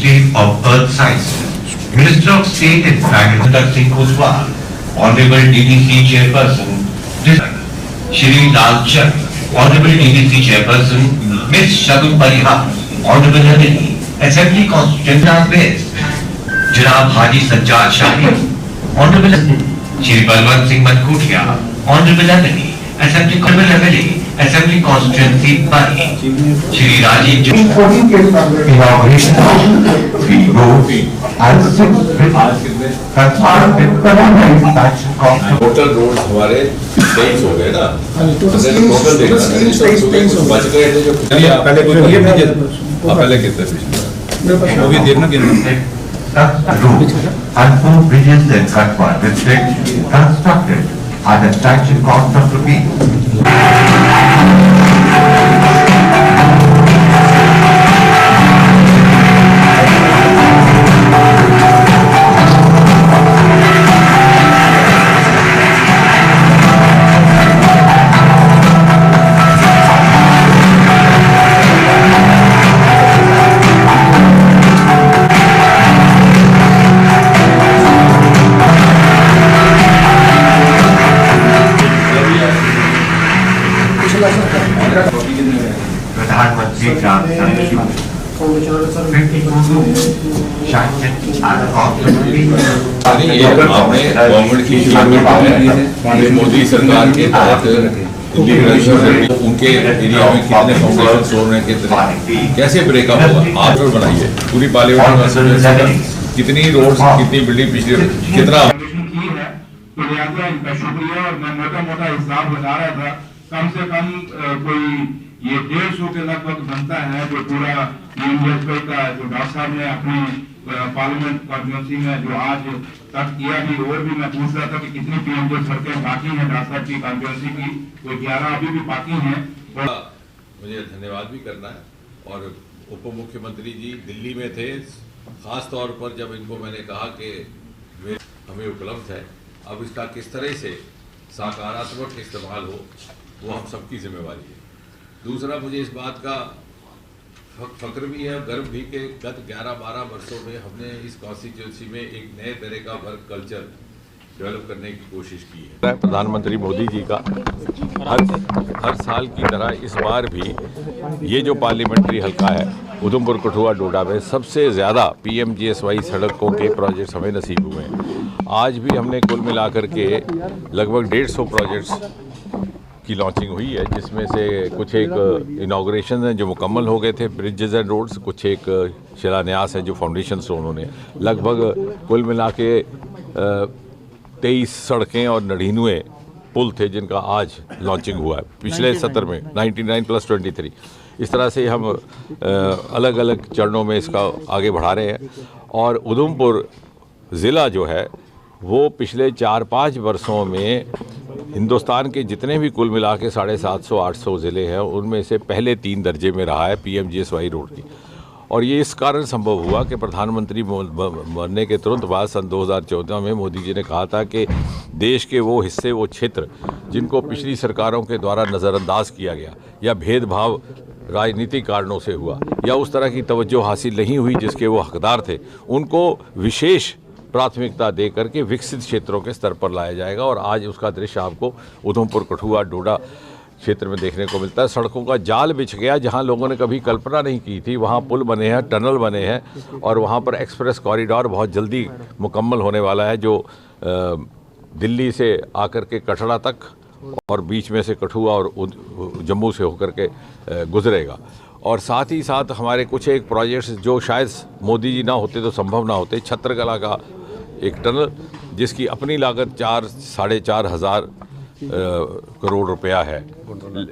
Ministry of Earth Sciences, Minister of State and Finance Singh Kuswaha, Honorable DDC Chairperson Shri Lal Chand, Honorable DDC Chairperson Ms. Shagun Parihar, Honorable Nandini, Assembly Constituent West, Janab Haji Sajjad Shahi, Honorable Shri Balwant Singh Mankutia, Honorable Nandini, Assembly Assembly Constituency Bari, Shri Rajiv inauguration total road हमारे 23 हो गए ना, total देखना बच गए थे जो पहले कितने वो भी देखना कितना and 4 bridges in Katwa district constructed at a sanction cost of rupees. प्रधानमंत्री ग्राम गवर्नमेंट की मोदी सरकार के तहत उनके एरिया में कितने फाउंडेशन स्टोन है, कितने कैसे ब्रेकअप होगा आप रोड बनाइए पूरी पार्लियामेंट कितनी रोड कितनी बिल्डिंग पिछले कितना शुक्रिया। और मैं मोटा हिसाब लगा रहा था, कम से कम कोई ये 150 के लगभग बनता है जो पूरा का जो डॉक्टर साहब ने अपनी पार्लियामेंट कॉन्स्टिट्यूंसी में जो आज तक किया भी। और भी मैं पूछ रहा था कि कितनी पीएमजे सड़कें बाकी हैं डॉक्टर साहब की कॉन्स्टिट्यूंसी की, तो 11 अभी भी बाकी हैं। मुझे धन्यवाद भी करना है। और उप मुख्यमंत्री जी दिल्ली में थे, खास तौर पर जब इनको मैंने कहा कि हमें उपलब्ध है, अब इसका किस तरह से सकारात्मक इस्तेमाल हो वो हम सबकी जिम्मेवारी है। दूसरा, मुझे इस बात का फक्र भी है और गर्व भी कि गत 11-12 वर्षों में हमने इस कॉन्स्टिट्यूंसी में एक नए तरह का वर्क कल्चर डेवलप करने की कोशिश की है। प्रधानमंत्री मोदी जी का हर साल की तरह इस बार भी ये जो पार्लियामेंट्री हल्का है उधमपुर कठुआ डोडा में सबसे ज़्यादा PMGSY सड़कों के प्रोजेक्ट्स हमें नसीब हुए हैं। आज भी हमने कुल मिलाकर के लगभग 150 प्रोजेक्ट्स की लॉन्चिंग हुई है, जिसमें से कुछ एक इनाग्रेशन है जो मुकम्मल हो गए थे ब्रिजेस एंड रोड्स, कुछ एक शिलान्यास है जो फाउंडेशन स्टोन उन्होंने लगभग कुल मिला के 23 सड़कें और 99 पुल थे जिनका आज लॉन्चिंग हुआ है पिछले सत्र में 99 + 23। इस तरह से हम अलग अलग चरणों में इसका आगे बढ़ा रहे हैं। और उधमपुर ज़िला जो है वो पिछले 4-5 वर्षों में हिंदुस्तान के जितने भी कुल मिला के 750-800 ज़िले हैं उनमें से पहले 3 दर्जे में रहा है PMGSY रोड की। और ये इस कारण संभव हुआ कि प्रधानमंत्री बनने के तुरंत बाद सन 2014 में मोदी जी ने कहा था कि देश के वो हिस्से वो क्षेत्र जिनको पिछली सरकारों के द्वारा नज़रअंदाज किया गया या भेदभाव राजनीतिक कारणों से हुआ या उस तरह की तवज्जो हासिल नहीं हुई जिसके वो हकदार थे, उनको विशेष प्राथमिकता दे करके विकसित क्षेत्रों के स्तर पर लाया जाएगा। और आज उसका दृश्य आपको उधमपुर कठुआ डोडा क्षेत्र में देखने को मिलता है। सड़कों का जाल बिछ गया, जहां लोगों ने कभी कल्पना नहीं की थी वहां पुल बने हैं, टनल बने हैं और वहां पर एक्सप्रेस कॉरिडोर बहुत जल्दी मुकम्मल होने वाला है जो दिल्ली से आकर के कटरा तक और बीच में से कठुआ और जम्मू से होकर के गुजरेगा। और साथ ही साथ हमारे कुछ एक प्रोजेक्ट्स जो शायद मोदी जी ना होते तो संभव ना होते, छत्रकला का एक टनल जिसकी अपनी लागत 4-4.5 हज़ार करोड़ रुपया है,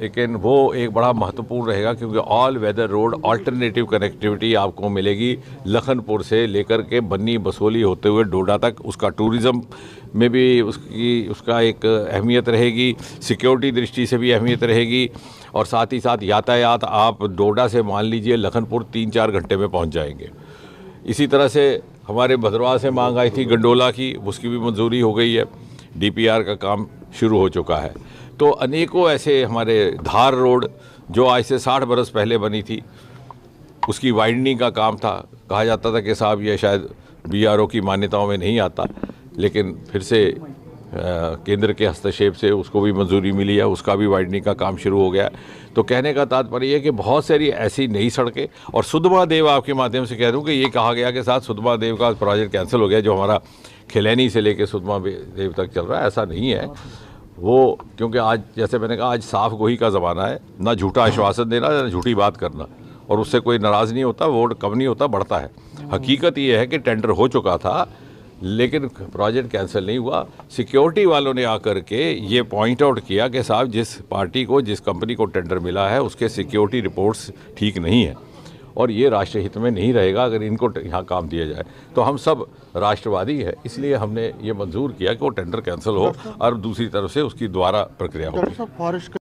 लेकिन वो एक बड़ा महत्वपूर्ण रहेगा क्योंकि all weather road alternative connectivity आपको मिलेगी लखनपुर से लेकर के बन्नी बसोली होते हुए डोडा तक। उसका टूरिज़्म में भी उसका एक अहमियत रहेगी, सिक्योरिटी दृष्टि से भी अहमियत रहेगी और साथ ही साथ यातायात आप डोडा से मान लीजिए लखनपुर 3-4 घंटे में पहुंच जाएंगे। इसी तरह से हमारे भद्रवाह से मांग आई थी गंडोला की, उसकी भी मंजूरी हो गई है, DPR का काम शुरू हो चुका है। तो अनेकों ऐसे हमारे धार रोड जो आज से 60 बरस पहले बनी थी, उसकी वाइडनिंग का काम था। कहा जाता था कि साहब ये शायद BRO की मान्यताओं में नहीं आता, लेकिन फिर से केंद्र के हस्तक्षेप से उसको भी मंजूरी मिली है, उसका भी वाइडनिंग का काम शुरू हो गया। तो कहने का तात्पर्य है कि बहुत सारी ऐसी नई सड़कें, और सुधमादेव आपके माध्यम से कह दूं कि ये कहा गया कि साथ सुधमादेव का प्रोजेक्ट कैंसिल हो गया, जो हमारा खिलैनी से लेके सुधमादेव तक चल रहा है, ऐसा नहीं है वो। क्योंकि आज जैसे मैंने कहा, आज साफ गोही का ज़माना है, ना झूठा आश्वासन देना ना झूठी बात करना, और उससे कोई नाराज़ नहीं होता, वोट कम नहीं होता, बढ़ता है। हकीकत ये है कि टेंडर हो चुका था लेकिन प्रोजेक्ट कैंसिल नहीं हुआ। सिक्योरिटी वालों ने आकर के ये पॉइंट आउट किया कि साहब जिस पार्टी को, जिस कंपनी को टेंडर मिला है उसके सिक्योरिटी रिपोर्ट्स ठीक नहीं है, और ये राष्ट्र हित में नहीं रहेगा अगर इनको यहाँ काम दिया जाए। तो हम सब राष्ट्रवादी है, इसलिए हमने ये मंजूर किया कि वो टेंडर कैंसिल हो और दूसरी तरफ से उसकी दोबारा प्रक्रिया हो। फॉरेस्ट